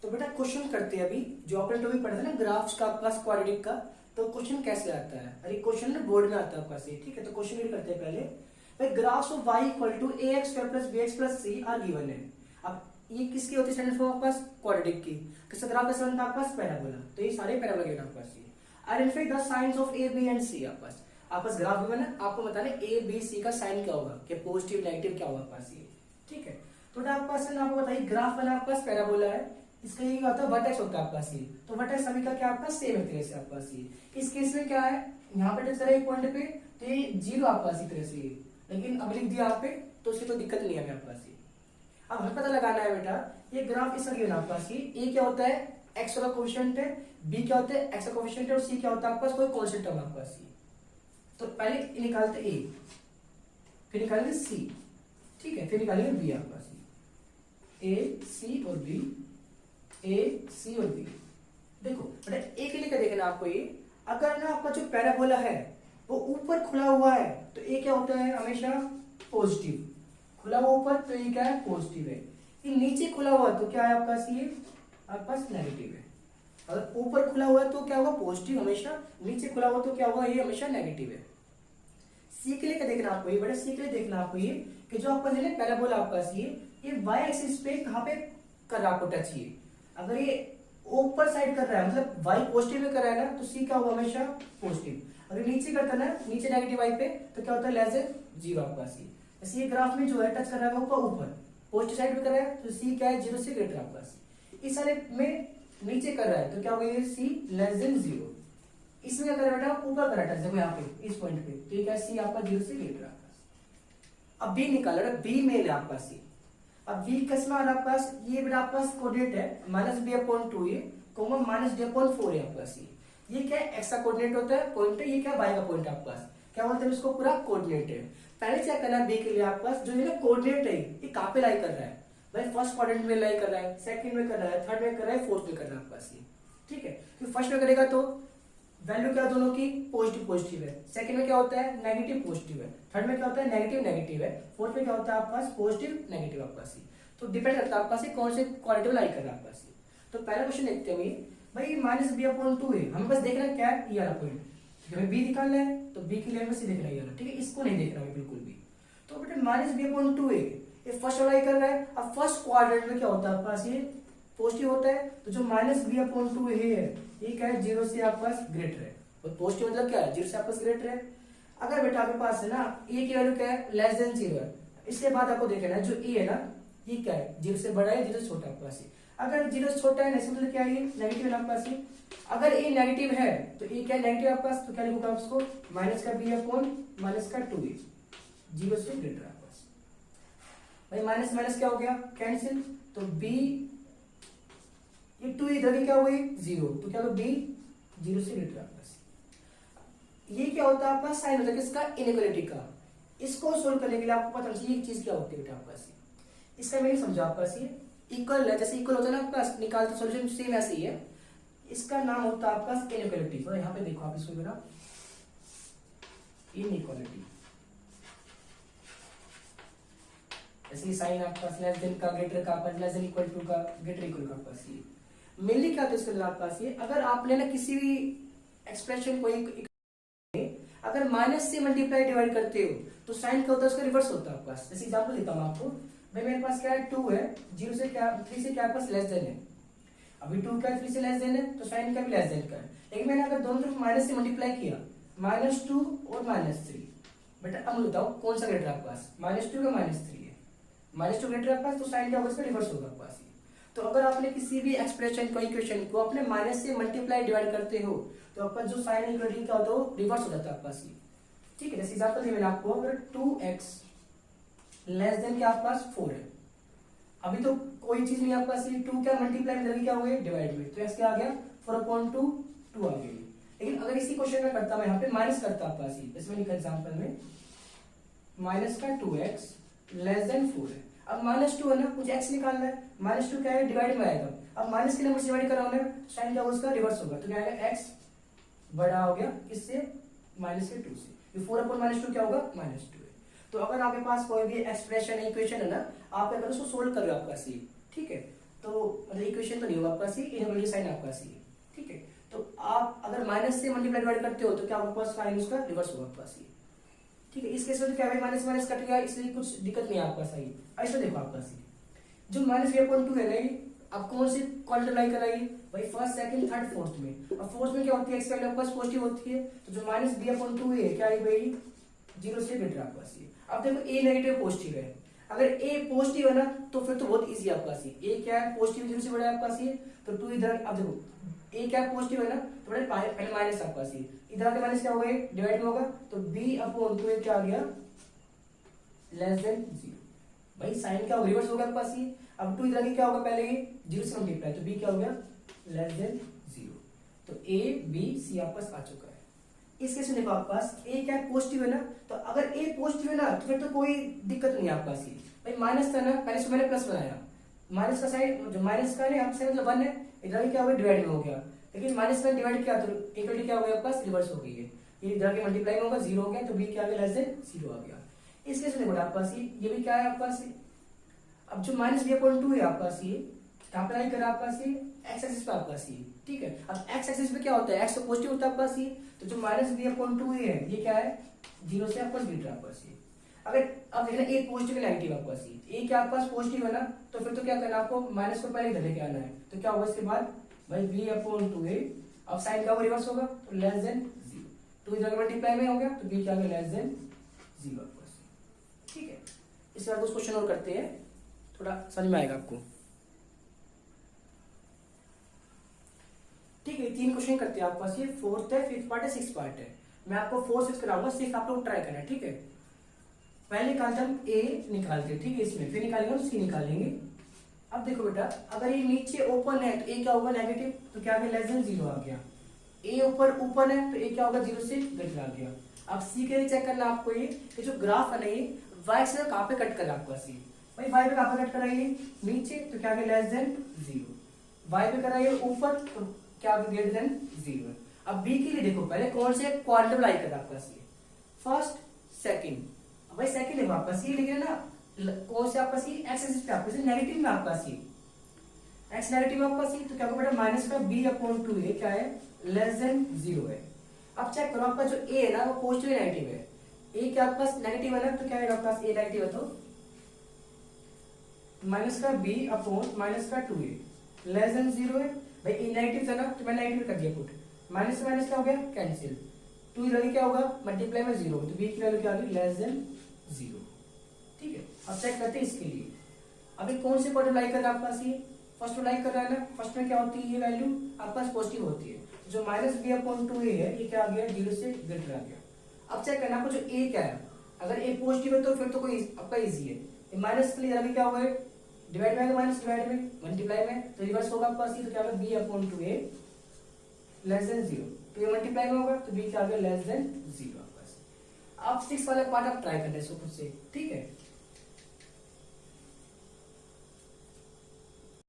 तो बेटा क्वेश्चन करते हैं अभी, जो आपने टॉपिक पढ़ा था ना ग्राफ्स का आपका क्वाड्रेटिक का, तो क्वेश्चन कैसे आता है, अरे क्वेश्चन ना बोर्ड में आता है आपका से, ठीक है। तो क्वेश्चन रीड करते हैं पहले। भाई graphs of y equal to ax square plus bx plus c are given है। अब ये किसकी होती है स्टैंडर्ड फॉर्म आपके पास क्वाड्रेटिक की, किसका ग्राफ कैसे बनता है आपके पास पैराबोला, तो ये सारे पैराबोला गिवन आपके पास। Identify the signs of a b and c आपके पास ग्राफ गिवन है, आपको बताना a b c का साइन क्या होगा, कि पॉजिटिव नेगेटिव क्या होगा आपके पास ये, ठीक है। तो आपके पास आपको बताइए ग्राफ बना आपके पास पैराबोला है, इसका ये क्या होता है वर्टेक्स होता है आपका सी, तो वर्टेक्स सभी का क्या आपका सेम एक तरह से आपका सी। इस केस में क्या है, यहाँ पे टच करें एक पॉइंट पे तो ये जीरो आपका सी तरह से, लेकिन अब लिख दिया यहाँ पे तो उसकी तो दिक्कत नहीं है आपका सी। अब हमें पता लगाना है बेटा ये ग्राफ इसका गिवन आपका सी, ए क्या होता है एक्स का कोएफिशिएंट है, बी क्या होता है एक्स का कोएफिशिएंट है, और सी क्या होता है आपके पास कोई कांस्टेंट टर्म आपका सी। तो पहले निकालते ए, फिर निकालेंगे सी, ठीक है, फिर निकालेंगे बी आपका सी, ए सी और बी, ए सी और बी। देखो बेटा ए के लिए क्या देखना आपको, ये अगर ना आपका जो पैराबोला है वो ऊपर खुला हुआ है तो ए क्या होता है हमेशा पॉजिटिव, खुला हुआ ऊपर तो ये क्या है पॉजिटिव है। ये नीचे खुला हुआ तो क्या है आपका सी, आपके पास नेगेटिव है। अगर ऊपर खुला हुआ है तो क्या होगा पॉजिटिव हमेशा, नीचे खुला हुआ तो क्या होगा ये हमेशा नेगेटिव है। सी के लिए क्या देखना आपको, ये बेटा सी के लिए देखना आपको ये कि जो आपका जो है पैराबोला आपका सी ये वाई एक्सिस पे कहाँ पे कर रहा है आपको टच, ये अगर ये ऊपर साइड कर रहा है मतलब वाई पॉजिटिव में कर रहा है ना तो सी क्या होगा हमेशा पॉजिटिव। अगर नीचे करता है ना नीचे नेगेटिव वाई पे तो क्या होता है लेस देन जीरो आपका सी। जैसे ये ग्राफ में जो है टच कर रहा है ऊपर ऊपर पॉजिटिव साइड पे कर रहा है तो सी क्या है जीरो से ग्रेटर आपका सी। इस वाले में नीचे कर रहा है तो क्या होगा ये सी लेस देन जीरो। इसमें क्या कर रहा है बेटा ऊपर कर रहा है देखो यहाँ पे इस पॉइंट पे तो क्या सी आपका जीरो से ग्रेटर आपका। अब बी निकाल रहा है, बी में है आपका सी। अब v किसमें आ रहा है आपके पास, ये बेटा आपके पास कोऑर्डिनेट है minus B upon two A comma minus D upon four है आपके पास। ये क्या है एक्स का कोऑर्डिनेट होता है पॉइंट है, ये क्या वाई का पॉइंट है आपके पास, क्या बोलते हैं इसको पूरा कोऑर्डिनेट है। पहले चेक करना बी के लिए आपके पास जो है कोऑर्डिनेट है ये कहाँ पे लाई कर रहा है, भाई फर्स्ट क्वाड्रेंट में लाई कर रहा है, सेकंड में कर रहा है, थर्ड में कर रहा है, फोर्थ में कर रहा है आपके पास ये, ठीक है। तो फर्स्ट में करेगा तो वैल्यू क्या दोनों की पॉजिटिव पॉजिटिव है, सेकंड में क्या होता है नेगेटिव पॉजिटिव है, थर्ड में क्या होता है नेगेटिव नेगेटिव है, फोर्थ में क्या होता है आपके पास पॉजिटिव नेगेटिव आपके पास। तो डिपेंड करता है आपके पास कौन से क्वाड्रेटिक लाई कर रहा है आपके पास। तो पहला क्वेश्चन देखते हैं भाई माइनस बी अपॉन टू है, हमें बस देखना है क्या है ये वाला पॉइंट, हमें बी निकालना है तो बी के लिए हमें सी देखना है ये वाला, ठीक है, इसको नहीं देखना है बिल्कुल भी। तो बेटा माइनस बी अपॉन टू है ये फर्स्ट वाला ही कर रहा है। अब फर्स्ट क्वाड्रेंट में क्या होता है आपके पास ये पॉजिटिव होता है, तो जो माइनस बी अपॉन टू है ये क्या है जीरो से आपके पास ग्रेटर है, और पॉजिटिव मतलब क्या है जीरो से आपके पास ग्रेटर है। अगर बेटा आपके पास है ना ए की वैल्यू क्या है लेस देन जीरो है, इसके बाद आपको देखना है जो ए है ना ये क्या है जीरो से बड़ा है जीरो से छोटा आपके पास। अगर जीरो से छोटा है ऐसे मतलब क्या है ये नेगेटिव है आपके पास। अगर ए नेगेटिव है तो ए क्या नेगेटिव आपके पास, तो क्या लिखूंगा उसको माइनस का बी अपॉन माइनस का टू ए जीरो से ग्रेटर आपके पास। भाई माइनस माइनस क्या हो गया कैंसिल, तो बी ये टू इधर क्या हुई जीरो, तो क्या होगा बी जीरो से ग्रेटर आपके पास। ये क्या होता है आपका साइन होता है किसका इनइक्वालिटी का। इसको सोल्व करने के लिए आपको पता चाहिए एक चीज क्या होती है बेटा आपके पास, इसका मैं समझा आपके पास ये इक्वल है, जैसे इक्वल होता है ना आपका निकालते सॉल्यूशन सेम ऐसे ही है, इसका नाम होता है आपका इनइक्वालिटी। और यहाँ पे देखो आप इसको मेरा इनइक्वालिटी, जैसे साइन आपके पास लेस देन का ग्रेटर का आपका लेस देन इक्वल टू का ग्रेटर इक्वल का आपके पास ये मेनली क्या होता है इसके अंदर आपके पास ये। अगर आपने ना किसी भी एक्सप्रेशन को अगर माइनस से मल्टीप्लाई डिवाइड करते हो तो साइन क्या होता है उसका रिवर्स होता है आपके पास। जैसे एग्जांपल देता हूं आपको, भाई मेरे पास क्या है टू है जीरो से क्या थ्री से क्या पास लेस देन है, अभी टू क्या थ्री से लेस देन है तो साइन का भी लेस देन का है। लेकिन मैंने अगर दोनों तरफ माइनस से मल्टीप्लाई किया माइनस टू और माइनस थ्री, बेटा अब बताओ कौन सा ग्रेटर आपके पास माइनस टू का माइनस थ्री है, माइनस टू ग्रेटर आपके पास तो साइन क्या होगा उसका रिवर्स होगा आपके पास। तो अगर आपने किसी भी एक्सप्रेशन को इक्वेशन को अपने माइनस से मल्टीप्लाई डिवाइड करते हो तो आपका जो साइन इक्वेशन क्या होता है रिवर्स हो जाता है आपके पास, ठीक है। जैसे एग्जांपल दिया मैंने आपको, अगर 2x लेस देन क्या आपके पास 4 है, अभी तो कोई चीज नहीं आपके पास, ये 2 क्या मल्टीप्लाई में क्या हो गया डिवाइड में, तो x क्या आ गया 4/2 2 आ गई। लेकिन अगर इसी क्वेश्चन में करता मैं यहाँ पे माइनस करता आपके पास, इसमें लिखा एग्जांपल में माइनस का 2x लेस देन 4 है। अब माइनस टू है ना मुझे x निकालना है, माइनस टू क्या है डिवाइड में आएगा, अब माइनस के नंबर से डिवाइड कर रहा हूं मैं साइन क्या होगा उसका रिवर्स होगा, तो क्या आएगा x बड़ा हो गया किससे माइनस के 2 से, 4/-2 क्या होगा -2 है। तो अगर आपके पास कोई भी एक्सप्रेशन इक्वेशन है ना आप क्या करो उसको सोल्व कर रहे हो आपका सी, ठीक है। तो मतलब इक्वेशन तो नहीं होगा आपका सी, इनवर्टली साइन आपका सी, ठीक है। तो आप अगर माइनस से मल्टीप्लाई डिवाइड करते हो तो क्या आपके पास साइन उसका रिवर्स होगा आपका सी, ठीक है। इस केस में तो क्या है, माइनस माइनस कट गया, इसलिए कुछ दिक्कत नहीं है आपका सही। ऐसा देखो आपका सी जो माइनस -2 है ना, आप कौन सी क्वाड्रेंट अप्लाई कराइए भाई, फर्स्ट सेकंड थर्ड फोर्थ में। अब फोर्थ में क्या होती है, एक्स वैल्यू आपके पास पॉजिटिव होती है, तो जो -b/2 है क्या है भाई, 0 से ग्रेटर आपका सी। अब देखो a नेगेटिव पॉजिटिव है, अगर a पॉजिटिव है ना तो फिर तो बहुत इजी आपका सी। a क्या है, पॉजिटिव 0 से बड़ा है आपका सी, तो 2 इधर। अब देखो a क्या है, पॉजिटिव है ना, तो पहले माइनस आपका सी, इधर आके माइनस क्या होगा, डिवाइड में होगा, तो b/2 क्या आ गया, लेस देन 0। भाई साइन क्या रिवर्स हो गया आपका सी। अब 2 इधर क्या होगा, पहले 0 से मल्टीप्लाई, तो b क्या हो गया, लेस देन 0। तो a b c आपके पास आ चुका है। इस केस में देखो आपके पास a क्या है, पॉजिटिव है ना, तो अगर a पॉजिटिव है ना तो फिर तो कोई दिक्कत नहीं है आपका सी। भाई माइनस था ना, पहले से मैंने प्लस बनाया, माइनस का साइन जो माइनस का है आपका मतलब 1 है, इधर क्या हो गया, डिवाइड में हो गया, लेकिन माइनस का डिवाइड किया तो इक्वलिटी क्या हो गया आपके पास, रिवर्स हो गई है, ये इधर के मल्टीप्लाई में होगा, 0 हो गया, तो b क्या आ गया, लेस देन 0 आ गया। इस केस में देखो आपका सी, ये भी क्या है आपका सी। अब जो -b/2 है आपका सी, कहां पर आई करा आपका सी, एक्स एक्सिस पे आपका सी, ठीक है। अब एक्स एक्सिस पे क्या होता है, एक्स तो पॉजिटिव होता है आपका सी, तो जो -b/2 है ये क्या है, 0 से आपका ग्रेटर आपका सी। अगर अब देखना a पॉजिटिव है नेगेटिव आपका सी, a क्या आपके पास पॉजिटिव है ना, तो फिर तो क्या करना आपको, माइनस को पहले इधर लेके आना है, तो क्या होगा इसके बाद भाई b/2 है। अब साइन का रिवर्स होगा, तो लेस देन 0, 2 इधर मल्टीप्लाई में हो गया, तो b क्या आ गया, लेस देन 0 आपका सी, ठीक है। इसके बाद कुछ क्वेश्चन और करते हैं, थोड़ा समझ में आएगा आपको, ठीक है। 3 क्वेश्चन करते हैं आपके पास, ये 4th है, 5th पार्ट है, 6th पार्ट है। मैं आपको 4 6 कराऊंगा, 6 आप लोग ट्राई करना है, ठीक है। पहले निकालते हम a निकालते हैं, ठीक है, इसमें फिर निकालेंगे हम c निकालेंगे। अब देखो बेटा, अगर ये नीचे ओपन है तो a क्या होगा, नेगेटिव, तो क्या आ गया, लेस देन 0 आ गया। a ऊपर ओपन है तो a क्या होगा, 0 से ग्रेटर आ गया। अब c के लिए चेक करना आपको, ये जो ग्राफ है ना, ये y से कहां पे कट कर रहा है आपका c, भाई y पे कहां पे कट कर रहा है, नीचे, तो क्या आ गया, लेस देन 0। y पे कर रहा है ऊपर, तो क्या आ गया, ग्रेटर देन 0। अब b के लिए देखो, पहले कौन से क्वाड्रेंट अप्लाई कर रहा है आपका c, फर्स्ट सेकंड। भाई सेकंड देखो आपका सी, लेकिन ना कौन से आपका सी, एक्स एक्सिस पे आपका सी, नेगेटिव में आपका सी, एक्स नेगेटिव में आपका सी, तो क्या होगा बेटा, माइनस का b/2 है क्या है, लेस देन 0 है। अब चेक करो आपका जो a है ना, वो पॉजिटिव है नेगेटिव है, a क्या आपका नेगेटिव है ना, तो क्या है आपका a नेगेटिव है, तो माइनस का b/-2 है, लेस देन 0 है। भाई a नेगेटिव था ना, तो मैंने नेगेटिव कर दिया पुट, माइनस से माइनस क्या हो गया, कैंसिल, 2 इधर क्या होगा, मल्टीप्लाई में 0, तो b की वैल्यू क्या आ गई, लेस देन 0, ठीक है। अब चेक करते हैं इसके लिए, अभी कौन से क्वाड्रेंट अप्लाई कर रहा है आपका सी, फर्स्ट अप्लाई कर रहा है ना, फर्स्ट में क्या होती है, ये वैल्यू आपके पास पॉजिटिव होती है, तो जो -b/2 है ये क्या आ गया, 0 से ग्रेटर आ गया। अब चेक करना आपको जो a क्या है, अगर a पॉजिटिव है तो फिर तो कोई आपका इजी है, माइनस के लिए अभी क्या हुआ है, डिवाइड में माइनस, डिवाइड में मल्टीप्लाई में, तो रिवर्स होगा आपका सी, तो क्या होगा, b/2 है लेस देन 0, तो ये मल्टीप्लाई में होगा, तो b क्या आ गया, लेस देन 0 आपका। अब 6 वाला पार्ट आप ट्राई करना है इसको खुद से, ठीक है।